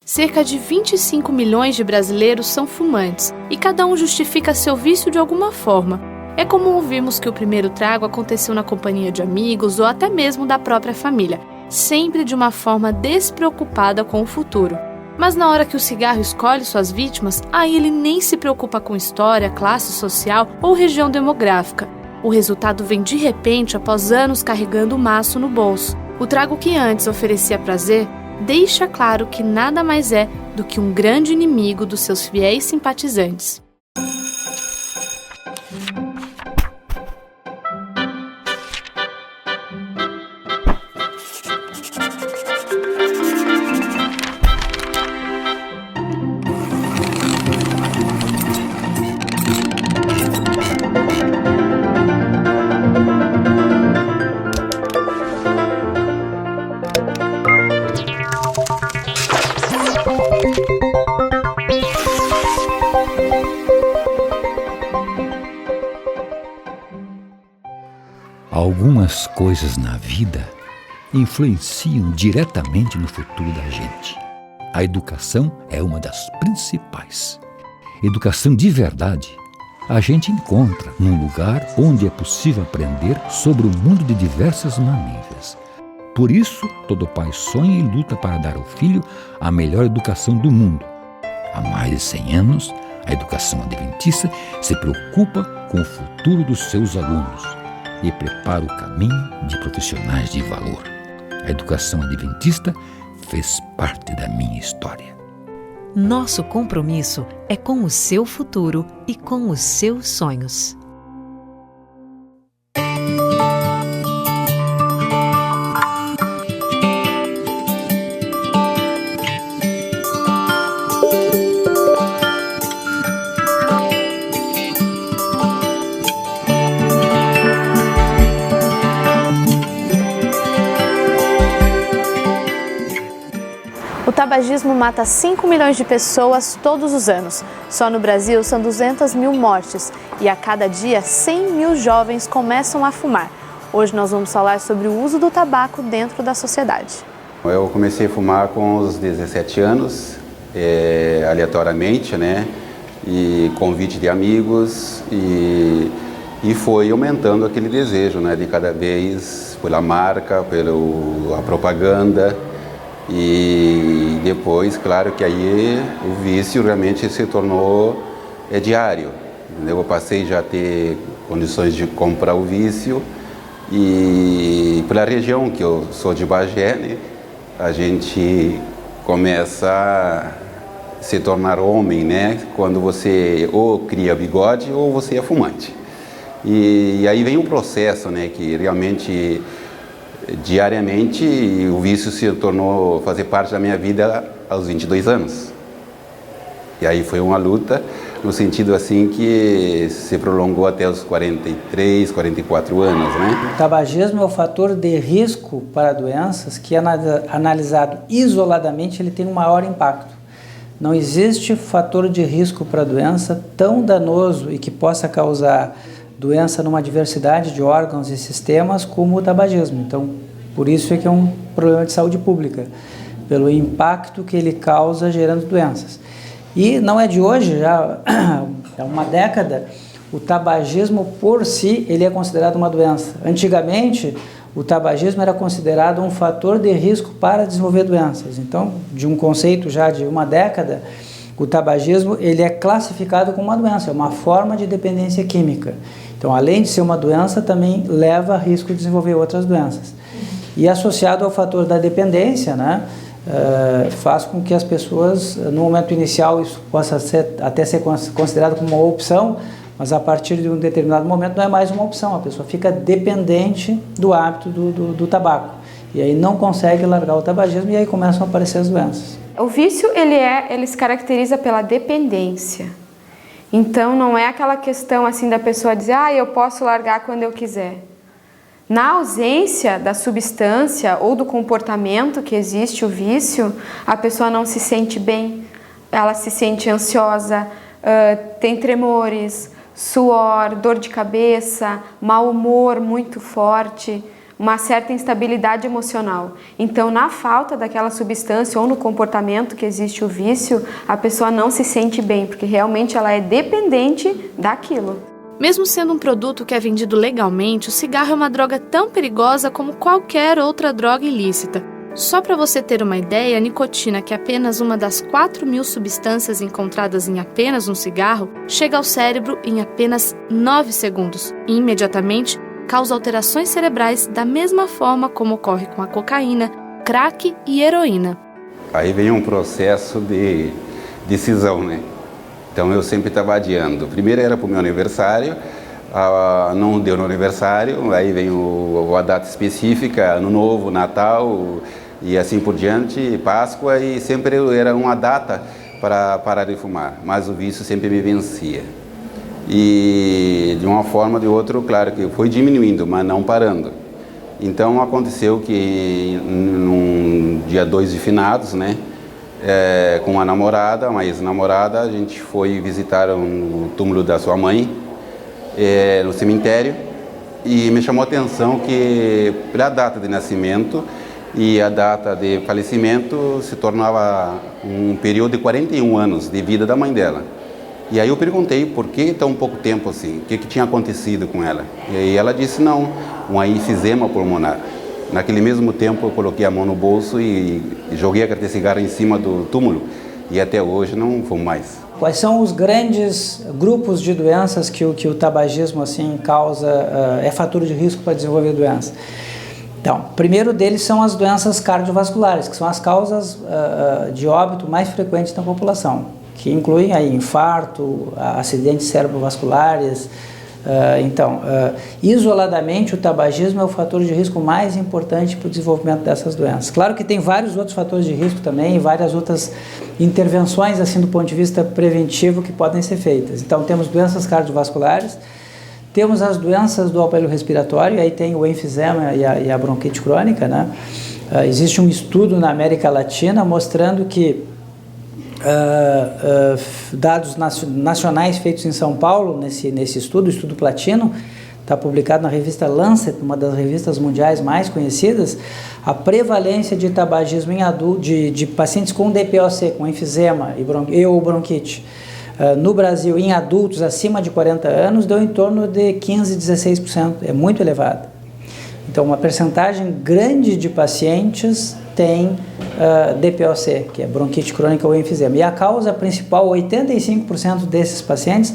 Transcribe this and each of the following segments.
Cerca de 25 milhões de brasileiros são fumantes e cada um justifica seu vício de alguma forma. É comum ouvirmos que o primeiro trago aconteceu na companhia de amigos ou até mesmo da própria família, sempre de uma forma despreocupada com o futuro. Mas na hora que o cigarro escolhe suas vítimas, aí ele nem se preocupa com história, classe social ou região demográfica. O resultado vem de repente após anos carregando o maço no bolso. O trago que antes oferecia prazer deixa claro que nada mais é do que um grande inimigo dos seus fiéis simpatizantes. Algumas coisas na vida influenciam diretamente no futuro da gente. A educação é uma das principais. Educação de verdade a gente encontra num lugar onde é possível aprender sobre o mundo de diversas maneiras. Por isso, todo pai sonha e luta para dar ao filho a melhor educação do mundo. Há mais de 100 anos, a educação adventista se preocupa com o futuro dos seus alunos e prepara o caminho de profissionais de valor. A educação adventista fez parte da minha história. Nosso compromisso é com o seu futuro e com os seus sonhos. O tabagismo mata 5 milhões de pessoas todos os anos. Só no Brasil são 200 mil mortes e a cada dia 100 mil jovens começam a fumar. Hoje nós vamos falar sobre o uso do tabaco dentro da sociedade. Eu comecei a fumar com os 17 anos, aleatoriamente, né? E convite de amigos e foi aumentando aquele desejo, né? De cada vez pela marca, pela propaganda. E depois, claro que aí o vício realmente se tornou diário. Eu passei já a ter condições de comprar o vício e pela região que eu sou de Bagé, né, a gente começa a se tornar homem, né, quando você ou cria bigode ou você é fumante. E aí vem um processo, né, que realmente diariamente o vício se tornou fazer parte da minha vida aos 22 anos. E aí foi uma luta no sentido assim que se prolongou até os 43, 44 anos, né? O tabagismo é o fator de risco para doenças que, analisado isoladamente, ele tem um maior impacto. Não existe fator de risco para a doença tão danoso e que possa causar doença numa diversidade de órgãos e sistemas como o tabagismo. Então, por isso é que é um problema de saúde pública, pelo impacto que ele causa gerando doenças. E não é de hoje, já há uma década, o tabagismo por si ele é considerado uma doença. Antigamente, o tabagismo era considerado um fator de risco para desenvolver doenças. Então, de um conceito já de uma década, o tabagismo ele é classificado como uma doença, é uma forma de dependência química. Então, além de ser uma doença, também leva a risco de desenvolver outras doenças. E associado ao fator da dependência, né, faz com que as pessoas, no momento inicial, isso possa até ser considerado como uma opção, mas a partir de um determinado momento não é mais uma opção, a pessoa fica dependente do hábito do tabaco. E aí não consegue largar o tabagismo e aí começam a aparecer as doenças. O vício, ele se caracteriza pela dependência. Então, não é aquela questão assim da pessoa dizer, eu posso largar quando eu quiser. Na ausência da substância ou do comportamento que existe o vício, a pessoa não se sente bem, ela se sente ansiosa, tem tremores, suor, dor de cabeça, mau humor muito forte, uma certa instabilidade emocional. Então, na falta daquela substância ou no comportamento que existe o vício, a pessoa não se sente bem, porque realmente ela é dependente daquilo. Mesmo sendo um produto que é vendido legalmente, o cigarro é uma droga tão perigosa como qualquer outra droga ilícita. Só para você ter uma ideia, a nicotina, que é apenas uma das 4.000 substâncias encontradas em apenas um cigarro, chega ao cérebro em apenas 9 segundos e imediatamente causa alterações cerebrais da mesma forma como ocorre com a cocaína, crack e heroína. Aí vem um processo de decisão, né? Então eu sempre estava adiando. Primeiro era para o meu aniversário, não deu no aniversário, aí vem a data específica, Ano Novo, Natal e assim por diante, Páscoa, e sempre era uma data para parar de fumar, mas o vício sempre me vencia. E de uma forma ou de outra, claro que foi diminuindo, mas não parando. Então aconteceu que num dia 2 de finados, né, com uma namorada, uma ex-namorada, a gente foi visitar o túmulo da sua mãe no cemitério, e me chamou a atenção que a data de nascimento e a data de falecimento se tornava um período de 41 anos de vida da mãe dela. E aí eu perguntei por que tão pouco tempo assim, o que tinha acontecido com ela. E aí ela disse não, um enfisema pulmonar. Naquele mesmo tempo eu coloquei a mão no bolso e joguei a carteira de cigarro em cima do túmulo, e até hoje não fumo mais. Quais são os grandes grupos de doenças que o tabagismo assim causa, é fator de risco para desenvolver doença? Então, o primeiro deles são as doenças cardiovasculares, que são as causas de óbito mais frequentes na população, que incluem aí infarto, acidentes cerebrovasculares. Isoladamente o tabagismo é o fator de risco mais importante para o desenvolvimento dessas doenças. Claro que tem vários outros fatores de risco também e várias outras intervenções assim do ponto de vista preventivo que podem ser feitas. Então temos doenças cardiovasculares, temos as doenças do aparelho respiratório, aí tem o enfisema e a bronquite crônica, né? Existe um estudo na América Latina mostrando que dados nacionais feitos em São Paulo, nesse estudo, o estudo platino, está publicado na revista Lancet, uma das revistas mundiais mais conhecidas, a prevalência de tabagismo em adultos, de pacientes com DPOC, com enfisema ou bronquite, no Brasil, em adultos acima de 40 anos, deu em torno de 15%, 16%, é muito elevado. Então, uma percentagem grande de pacientes tem DPOC, que é bronquite crônica ou enfisema. E a causa principal, 85% desses pacientes,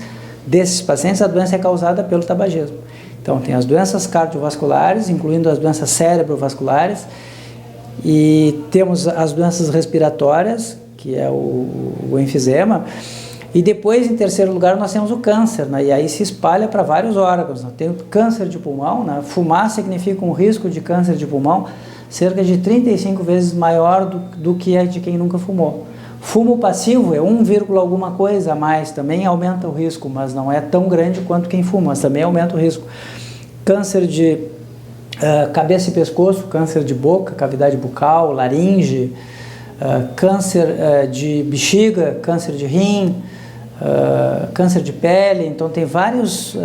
a doença é causada pelo tabagismo. Então, tem as doenças cardiovasculares, incluindo as doenças cerebrovasculares, e temos as doenças respiratórias, que é o enfisema, e depois, em terceiro lugar, nós temos o câncer, né? E aí se espalha para vários órgãos. Tem o câncer de pulmão, né? Fumar significa um risco de câncer de pulmão cerca de 35 vezes maior do que é de quem nunca fumou. Fumo passivo é 1, alguma coisa a mais, também aumenta o risco, mas não é tão grande quanto quem fuma, mas também aumenta o risco. Câncer de cabeça e pescoço, câncer de boca, cavidade bucal, laringe, câncer de bexiga, câncer de rim, câncer de pele. Então tem vários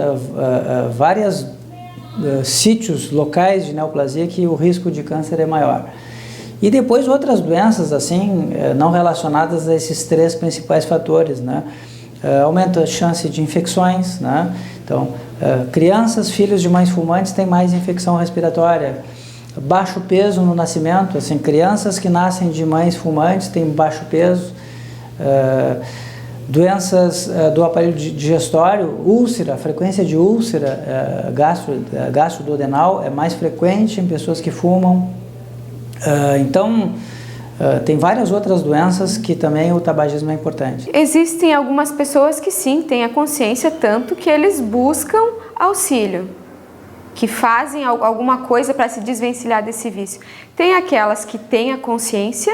sítios locais de neoplasia que o risco de câncer é maior. E depois outras doenças assim não relacionadas a esses 3 principais fatores, né? Aumenta a chance de infecções, né? Então, crianças, filhos de mães fumantes têm mais infecção respiratória. Baixo peso no nascimento, assim, crianças que nascem de mães fumantes têm baixo peso. Doenças do aparelho digestório, úlcera, a frequência de úlcera gastroduodenal é mais frequente em pessoas que fumam. Então, tem várias outras doenças que também o tabagismo é importante. Existem algumas pessoas que sim, têm a consciência tanto que eles buscam auxílio, que fazem alguma coisa para se desvencilhar desse vício. Tem aquelas que têm a consciência,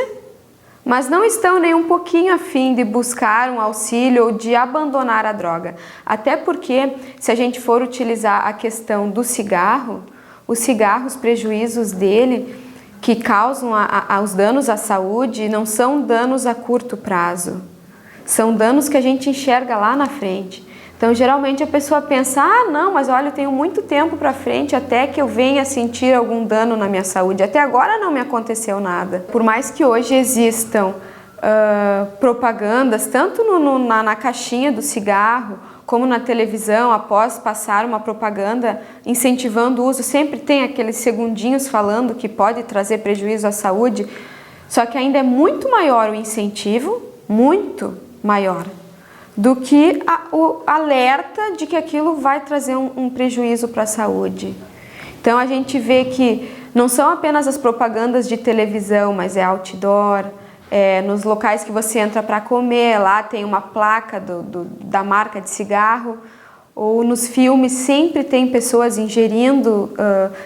mas não estão nem um pouquinho a fim de buscar um auxílio ou de abandonar a droga. Até porque, se a gente for utilizar a questão do cigarro, os prejuízos dele, que causam os danos à saúde, não são danos a curto prazo. São danos que a gente enxerga lá na frente. Então, geralmente a pessoa pensa, não, mas olha, eu tenho muito tempo para frente até que eu venha sentir algum dano na minha saúde. Até agora não me aconteceu nada. Por mais que hoje existam propagandas, tanto na caixinha do cigarro, como na televisão, após passar uma propaganda incentivando o uso, sempre tem aqueles segundinhos falando que pode trazer prejuízo à saúde, só que ainda é muito maior o incentivo, muito maior, do que o alerta de que aquilo vai trazer um prejuízo para a saúde. Então a gente vê que não são apenas as propagandas de televisão, mas é outdoor, nos locais que você entra para comer, lá tem uma placa da marca de cigarro, ou nos filmes sempre tem pessoas ingerindo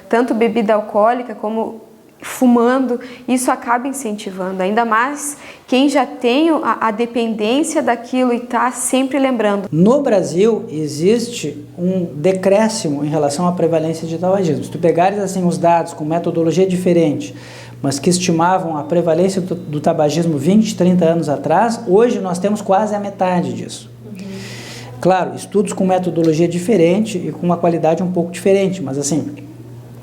tanto bebida alcoólica como fumando. Isso acaba incentivando, ainda mais quem já tem a dependência daquilo e está sempre lembrando. No Brasil existe um decréscimo em relação à prevalência de tabagismo. Se tu pegares assim os dados com metodologia diferente, mas que estimavam a prevalência do tabagismo 20, 30 anos atrás, hoje nós temos quase a metade disso. Claro, estudos com metodologia diferente e com uma qualidade um pouco diferente, mas assim,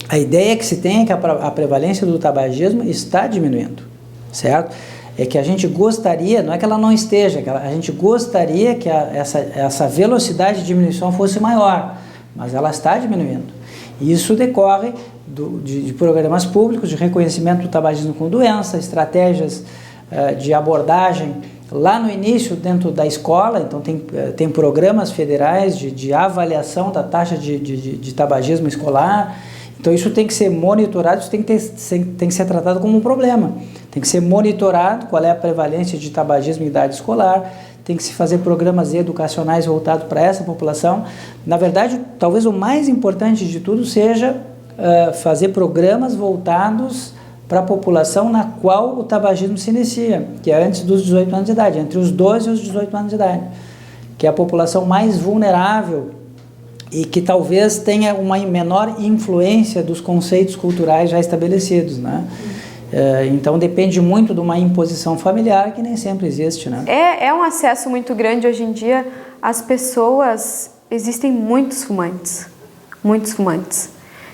a ideia que se tem é que a prevalência do tabagismo está diminuindo, certo? É que a gente gostaria, não é que ela não esteja, a gente gostaria que essa velocidade de diminuição fosse maior, mas ela está diminuindo. E isso decorre de programas públicos de reconhecimento do tabagismo com doença, estratégias de abordagem lá no início dentro da escola. Então tem programas federais de avaliação da taxa de tabagismo escolar. Então isso tem que ser monitorado, isso tem que ser tratado como um problema. Tem que ser monitorado qual é a prevalência de tabagismo em idade escolar, tem que se fazer programas educacionais voltados para essa população. Na verdade, talvez o mais importante de tudo seja fazer programas voltados para a população na qual o tabagismo se inicia, que é antes dos 18 anos de idade, entre os 12 e os 18 anos de idade, que é a população mais vulnerável e que talvez tenha uma menor influência dos conceitos culturais já estabelecidos, né? Então depende muito de uma imposição familiar que nem sempre existe, né? É um acesso muito grande hoje em dia. As pessoas, existem muitos fumantes.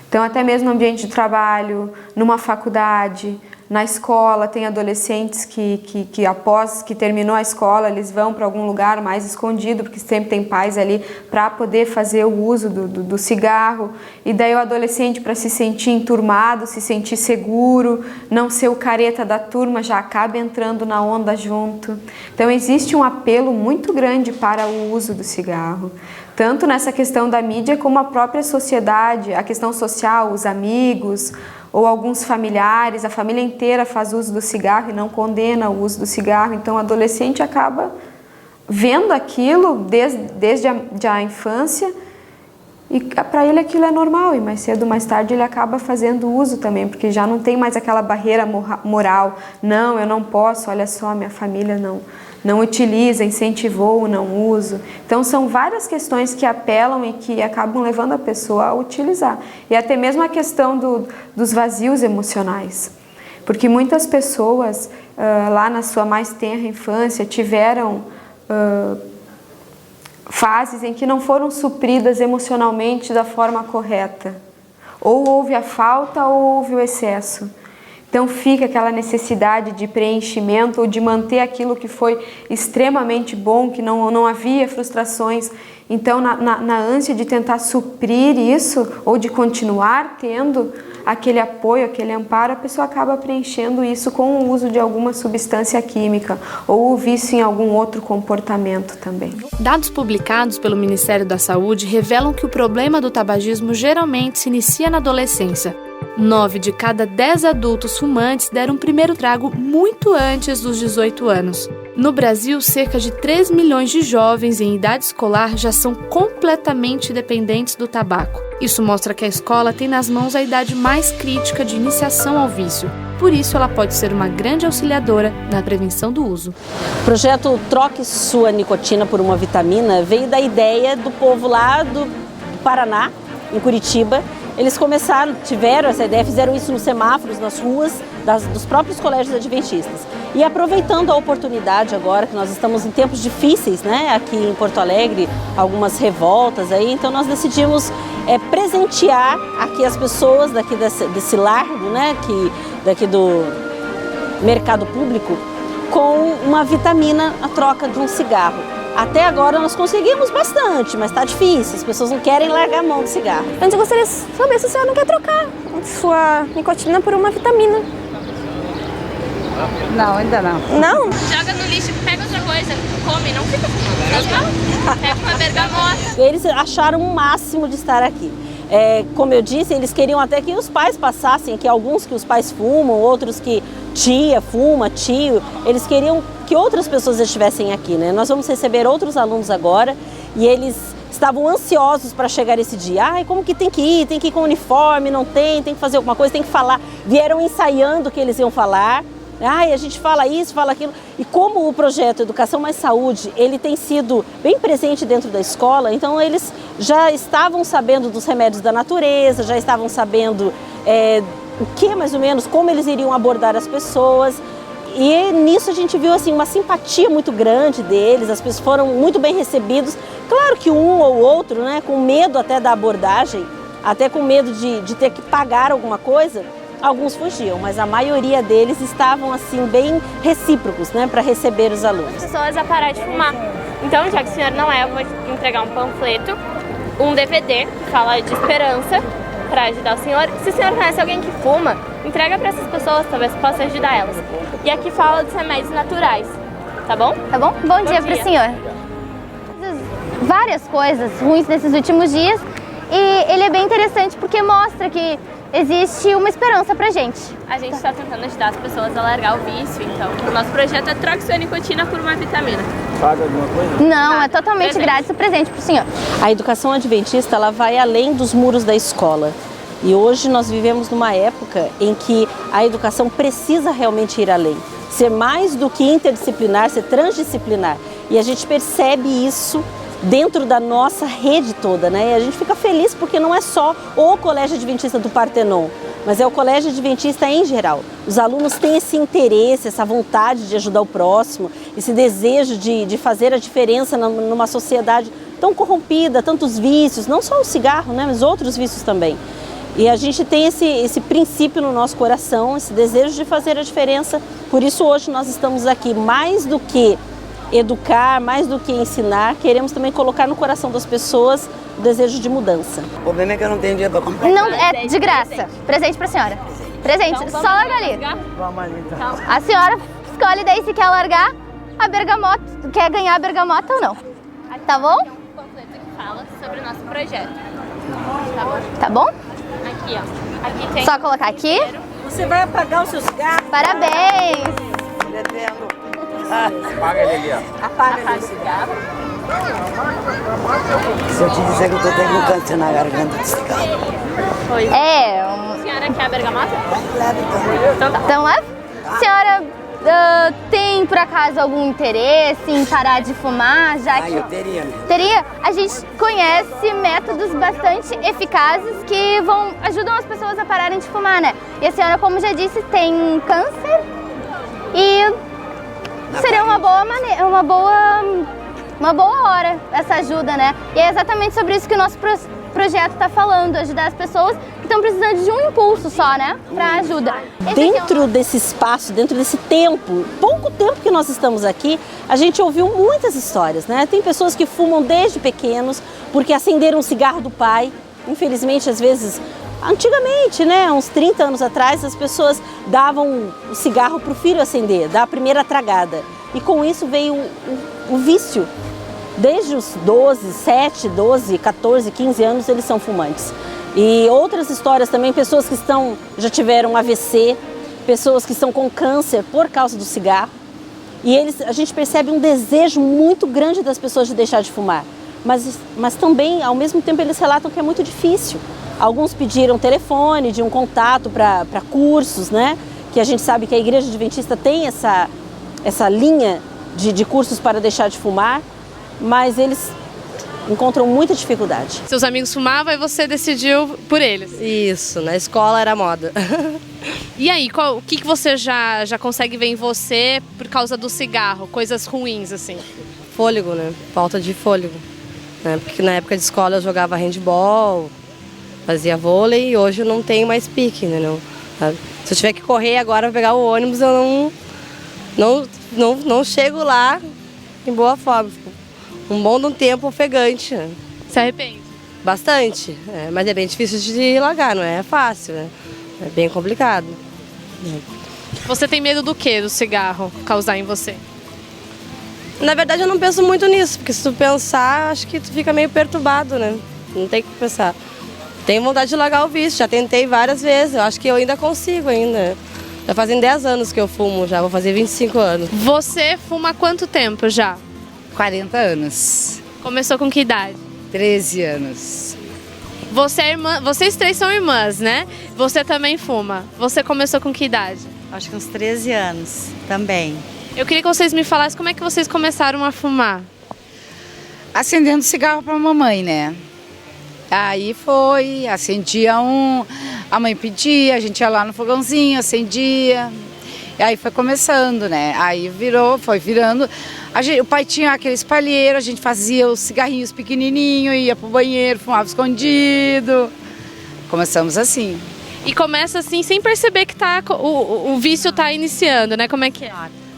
Então até mesmo no ambiente de trabalho, numa faculdade, na escola, tem adolescentes que após que terminou a escola, eles vão para algum lugar mais escondido, porque sempre tem pais ali para poder fazer o uso do cigarro. E daí o adolescente, para se sentir enturmado, se sentir seguro, não ser o careta da turma, já acaba entrando na onda junto. Então existe um apelo muito grande para o uso do cigarro, tanto nessa questão da mídia como a própria sociedade, a questão social, os amigos ou alguns familiares, a família inteira faz uso do cigarro e não condena o uso do cigarro. Então o adolescente acaba vendo aquilo desde a infância e para ele aquilo é normal, e mais cedo ou mais tarde ele acaba fazendo uso também, porque já não tem mais aquela barreira moral. Não, eu não posso, olha só, minha família não utiliza, incentivou o não uso. Então são várias questões que apelam e que acabam levando a pessoa a utilizar. E até mesmo a questão dos vazios emocionais. Porque muitas pessoas lá na sua mais tenra infância tiveram fases em que não foram supridas emocionalmente da forma correta. Ou houve a falta ou houve o excesso. Então fica aquela necessidade de preenchimento ou de manter aquilo que foi extremamente bom, que não havia frustrações. Então na ânsia de tentar suprir isso ou de continuar tendo aquele apoio, aquele amparo, a pessoa acaba preenchendo isso com o uso de alguma substância química ou o vício em algum outro comportamento também. Dados publicados pelo Ministério da Saúde revelam que o problema do tabagismo geralmente se inicia na adolescência. 9 de cada 10 adultos fumantes deram o primeiro trago muito antes dos 18 anos. No Brasil, cerca de 3 milhões de jovens em idade escolar já são completamente dependentes do tabaco. Isso mostra que a escola tem nas mãos a idade mais crítica de iniciação ao vício. Por isso, ela pode ser uma grande auxiliadora na prevenção do uso. O projeto Troque Sua Nicotina por uma Vitamina veio da ideia do povo lá do Paraná, em Curitiba. Eles tiveram essa ideia, fizeram isso nos semáforos, nas ruas, dos próprios colégios adventistas. E aproveitando a oportunidade agora, que nós estamos em tempos difíceis, né, aqui em Porto Alegre, algumas revoltas aí, então nós decidimos presentear aqui as pessoas daqui desse largo, né, daqui do mercado público, com uma vitamina a troca de um cigarro. Até agora nós conseguimos bastante, mas está difícil, as pessoas não querem largar a mão do cigarro. Antes eu gostaria de saber se a senhora não quer trocar sua nicotina por uma vitamina. Não, ainda não. Não? Joga no lixo, pega outra coisa, come, não fica fumando. Pega uma bergamota. Eles acharam o máximo de estar aqui. Como eu disse, eles queriam até que os pais passassem aqui, alguns que os pais fumam, outros que tia fuma, tio, eles queriam que outras pessoas estivessem aqui, né? Nós vamos receber outros alunos agora e eles estavam ansiosos para chegar esse dia. Ai, como que tem que ir com uniforme, não tem que fazer alguma coisa, tem que falar. Vieram ensaiando o que eles iam falar. Ai, a gente fala isso, fala aquilo. E como o projeto Educação Mais Saúde, ele tem sido bem presente dentro da escola, então eles já estavam sabendo dos remédios da natureza, já estavam sabendo o que mais ou menos, como eles iriam abordar as pessoas. E nisso a gente viu assim, uma simpatia muito grande deles, as pessoas foram muito bem recebidos. Claro que um ou outro, né, com medo até da abordagem, até com medo de ter que pagar alguma coisa, alguns fugiam, mas a maioria deles estavam assim bem recíprocos, né, para receber os alunos. As pessoas a parar de fumar. Então, já que o senhor não eu vou entregar um panfleto, um DVD que fala de esperança para ajudar o senhor. Se o senhor conhece alguém que fuma, entrega para essas pessoas, talvez possa ajudar elas. E aqui fala dos remédios naturais, tá bom? Tá bom? Bom dia pro senhor. Várias coisas ruins nesses últimos dias e ele é bem interessante porque mostra que existe uma esperança pra gente. A gente está tentando ajudar as pessoas a largar o vício, então o nosso projeto é troque sua nicotina por uma vitamina. Paga alguma coisa? Não, é totalmente grátis o presente pro senhor. A educação adventista, ela vai além dos muros da escola. E hoje nós vivemos numa época em que a educação precisa realmente ir além. Ser mais do que interdisciplinar, ser transdisciplinar. E a gente percebe isso dentro da nossa rede toda, né? E a gente fica feliz porque não é só o Colégio Adventista do Partenon, mas é o Colégio Adventista em geral. Os alunos têm esse interesse, essa vontade de ajudar o próximo, esse desejo de fazer a diferença numa sociedade tão corrompida, tantos vícios, não só o cigarro, né, mas outros vícios também. E a gente tem esse princípio no nosso coração, esse desejo de fazer a diferença. Por isso hoje nós estamos aqui, mais do que educar, mais do que ensinar, queremos também colocar no coração das pessoas o desejo de mudança. O problema é que eu não tenho dinheiro para comprar. Não, é de graça. Presente pra senhora. Presente, Então, só larga ali. Vamos ali, então. A senhora escolhe daí se quer largar a bergamota, quer ganhar a bergamota ou não. Tá bom? Tem um panfleto que fala sobre o nosso projeto. Tá bom? Tá bom? Aqui, ó. Aqui tem Só colocar aqui. Você vai apagar o seu cigarro? Parabéns! Apaga ele ali, ó. apaga o cigarro. Se eu te disser que eu tô tendo um câncer na garganta de cigarro. Foi. A senhora quer a bergamota? Leva então. Então tá. Então leva. A senhora tem por acaso algum interesse em parar de fumar? Já que Eu teria mesmo. teria, a gente conhece métodos bastante eficazes que ajudam as pessoas a pararem de fumar, né? E a senhora, como já disse, tem câncer e seria uma boa hora essa ajuda, né? E é exatamente sobre isso que o nosso projeto está falando, ajudar as pessoas que estão precisando de um impulso só, né? Para ajuda. Dentro desse espaço, dentro desse tempo, pouco tempo que nós estamos aqui, a gente ouviu muitas histórias, né? Tem pessoas que fumam desde pequenos porque acenderam um cigarro do pai. Infelizmente, às vezes, antigamente, né? Uns 30 anos atrás, as pessoas davam o cigarro para o filho acender, dar a primeira tragada. E com isso veio o vício. Desde os 7, 12, 14, 15 anos, eles são fumantes. E outras histórias também, pessoas que já tiveram AVC, pessoas que estão com câncer por causa do cigarro. E a gente percebe um desejo muito grande das pessoas de deixar de fumar. Mas também, ao mesmo tempo, eles relatam que é muito difícil. Alguns pediram telefone de um contato para cursos, né? Que a gente sabe que a Igreja Adventista tem essa linha de cursos para deixar de fumar, mas eles encontram muita dificuldade. Seus amigos fumavam e você decidiu por eles? Isso, na escola era moda. E aí, o que você já consegue ver em você por causa do cigarro? Coisas ruins, assim? Fôlego, né? Falta de fôlego. Né? Porque na época de escola eu jogava handball, fazia vôlei e hoje eu não tenho mais pique, né? Não, sabe? Se eu tiver que correr agora para pegar o ônibus, eu não chego lá em boa forma. Um bom de um tempo ofegante. Né? Se arrepende? Bastante, mas é bem difícil de largar, não é fácil, né? É bem complicado. Você tem medo do que do cigarro causar em você? Na verdade eu não penso muito nisso, porque se tu pensar, acho que tu fica meio perturbado, né? Não tem o que pensar. Tenho vontade de largar o vício, já tentei várias vezes, eu acho que eu ainda consigo ainda. Já fazem 10 anos que eu fumo, já vou fazer 25 anos. Você fuma há quanto tempo já? 40 anos. Começou com que idade? 13 anos. Você é irmã, vocês três são irmãs, né? Você também fuma. Você começou com que idade? Acho que uns 13 anos também. Eu queria que vocês me falassem como é que vocês começaram a fumar. Acendendo cigarro para a mamãe, né? Aí foi, acendia a mãe pedia, a gente ia lá no fogãozinho, acendia. E aí foi começando, né? Aí foi virando. O pai tinha aqueles palheiros, a gente fazia os cigarrinhos pequenininhos, ia pro banheiro, fumava escondido. Começamos assim. E começa assim, sem perceber que o vício tá iniciando, né? Como é que é?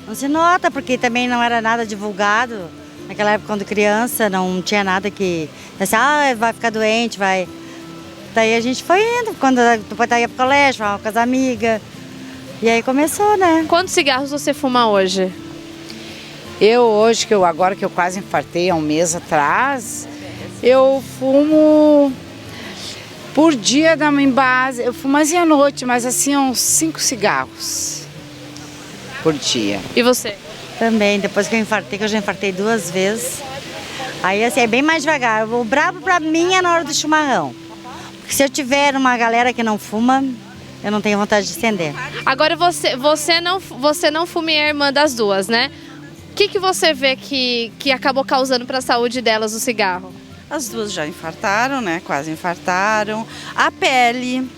Não se nota, porque também não era nada divulgado. Naquela época, quando criança, não tinha nada que... vai ficar doente, vai... Daí a gente foi indo, quando depois ia pro colégio, falava com as amigas. E aí começou, né? Quantos cigarros você fuma hoje? Hoje, agora que eu quase infartei há um mês atrás, eu fumo por dia da minha base, eu fumo mais à noite, mas assim uns 5 cigarros por dia. E você? Também, depois que eu infartei, que eu já infartei 2 vezes, aí assim, é bem mais devagar. O brabo pra mim é na hora do chimarrão. Porque se eu tiver uma galera que não fuma, eu não tenho vontade de acender. Agora você não fuma e é irmã das duas, né? O que você vê que acabou causando para a saúde delas o cigarro? As duas já infartaram, né? Quase infartaram. A pele,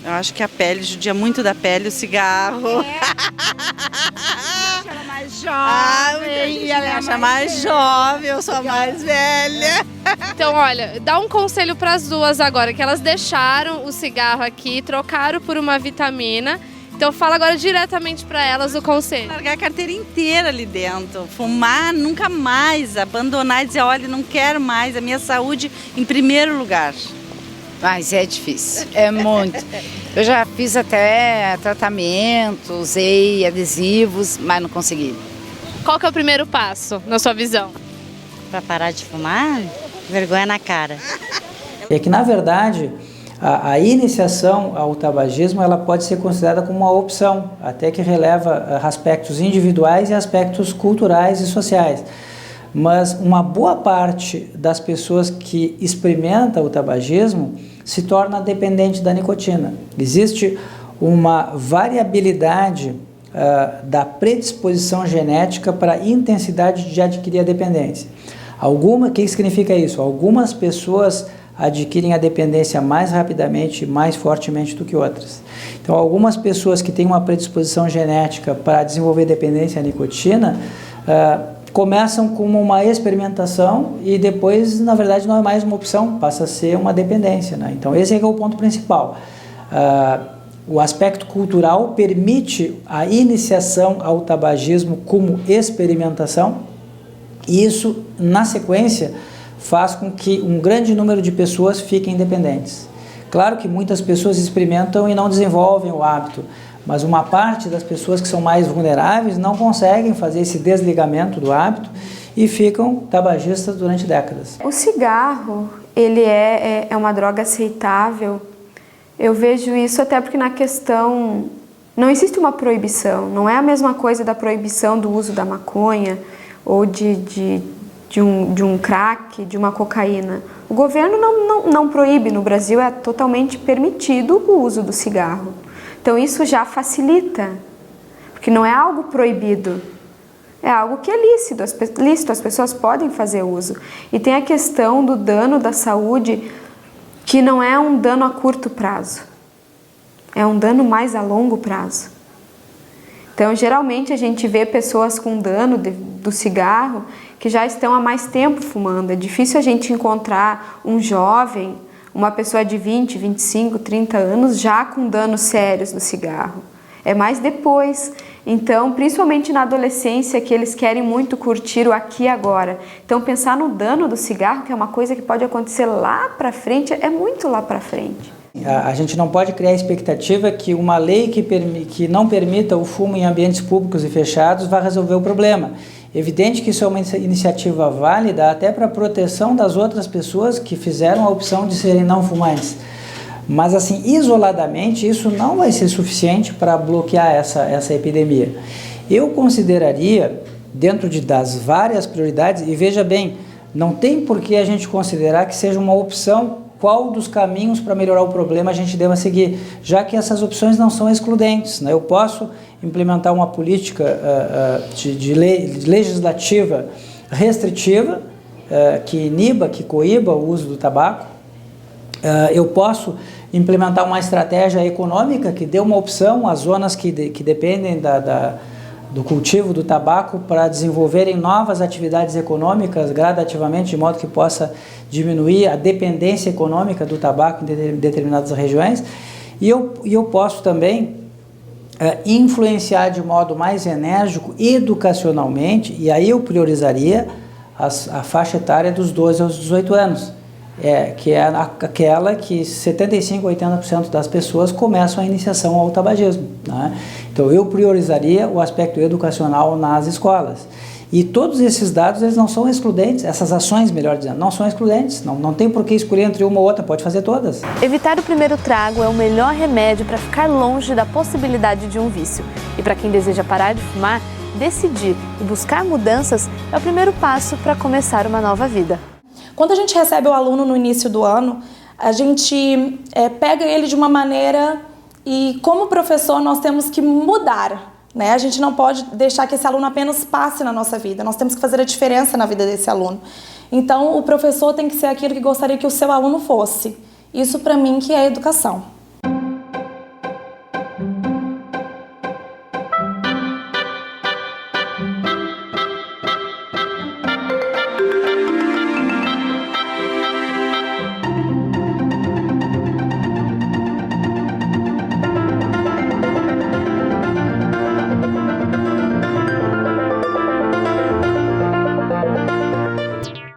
eu acho que a pele judia muito da pele, o cigarro. Ela é mais jovem, ela acha mais jovem, eu sou mais velha. Então, olha, dá um conselho para as duas agora, que elas deixaram o cigarro aqui, trocaram por uma vitamina. Então fala agora diretamente para elas o conselho. Largar a carteira inteira ali dentro, fumar nunca mais, abandonar e dizer, olha, não quero mais, a minha saúde em primeiro lugar. Mas é difícil, é muito. Eu já fiz até tratamento, usei adesivos, mas não consegui. Qual que é o primeiro passo, na sua visão? Para parar de fumar? Vergonha na cara. É que, na verdade, a iniciação ao tabagismo ela pode ser considerada como uma opção, até que releva aspectos individuais e aspectos culturais e sociais. Mas uma boa parte das pessoas que experimentam o tabagismo se torna dependente da nicotina. Existe uma variabilidade da predisposição genética para a intensidade de adquirir a dependência. O que significa isso? Algumas pessoas adquirem a dependência mais rapidamente e mais fortemente do que outras. Então, algumas pessoas que têm uma predisposição genética para desenvolver dependência à nicotina começam como uma experimentação e depois, na verdade, não é mais uma opção, passa a ser uma dependência, né? Então, esse é o ponto principal. O aspecto cultural permite a iniciação ao tabagismo como experimentação e isso, na sequência, faz com que um grande número de pessoas fiquem dependentes. Claro que muitas pessoas experimentam e não desenvolvem o hábito, mas uma parte das pessoas que são mais vulneráveis não conseguem fazer esse desligamento do hábito e ficam tabagistas durante décadas. O cigarro, ele é uma droga aceitável. Eu vejo isso até porque na questão... Não existe uma proibição, não é a mesma coisa da proibição do uso da maconha ou de um crack, de uma cocaína. O governo não proíbe, no Brasil é totalmente permitido o uso do cigarro. Então isso já facilita, porque não é algo proibido, é algo que é lícito, as pessoas podem fazer uso. E tem a questão do dano da saúde, que não é um dano a curto prazo. é um dano mais a longo prazo. Então, geralmente a gente vê pessoas com dano do cigarro que já estão há mais tempo fumando. É difícil a gente encontrar um jovem, uma pessoa de 20, 25, 30 anos já com danos sérios do cigarro. É mais depois. Então, principalmente na adolescência, que eles querem muito curtir o aqui e agora. Então, pensar no dano do cigarro, que é uma coisa que pode acontecer lá para frente, é muito lá para frente. A gente não pode criar a expectativa que uma lei que não permita o fumo em ambientes públicos e fechados vai resolver o problema. Evidente que isso é uma iniciativa válida até para a proteção das outras pessoas que fizeram a opção de serem não fumantes. Mas assim, isoladamente, isso não vai ser suficiente para bloquear essa epidemia. Eu consideraria, dentro das várias prioridades, e veja bem, não tem por que a gente considerar que seja uma opção qual dos caminhos para melhorar o problema a gente deva seguir, já que essas opções não são excludentes, né? Eu posso implementar uma política legislativa restritiva, que iniba, que coíba o uso do tabaco. Eu posso implementar uma estratégia econômica que dê uma opção às zonas que dependem do cultivo do tabaco para desenvolverem novas atividades econômicas gradativamente, de modo que possa diminuir a dependência econômica do tabaco em determinadas regiões. E eu posso também influenciar de modo mais enérgico educacionalmente, e aí eu priorizaria a faixa etária dos 12 aos 18 anos. Que é aquela que 75% a 80% das pessoas começam a iniciação ao tabagismo, né? Então eu priorizaria o aspecto educacional nas escolas. E todos esses dados, eles não são excludentes, essas ações, melhor dizendo, não são excludentes, não tem por que escolher entre uma ou outra, pode fazer todas. Evitar o primeiro trago é o melhor remédio para ficar longe da possibilidade de um vício. E para quem deseja parar de fumar, decidir e buscar mudanças é o primeiro passo para começar uma nova vida. Quando a gente recebe o aluno no início do ano, a gente pega ele de uma maneira e, como professor, nós temos que mudar, né? A gente não pode deixar que esse aluno apenas passe na nossa vida, nós temos que fazer a diferença na vida desse aluno. Então, o professor tem que ser aquilo que gostaria que o seu aluno fosse. Isso, para mim, que é educação.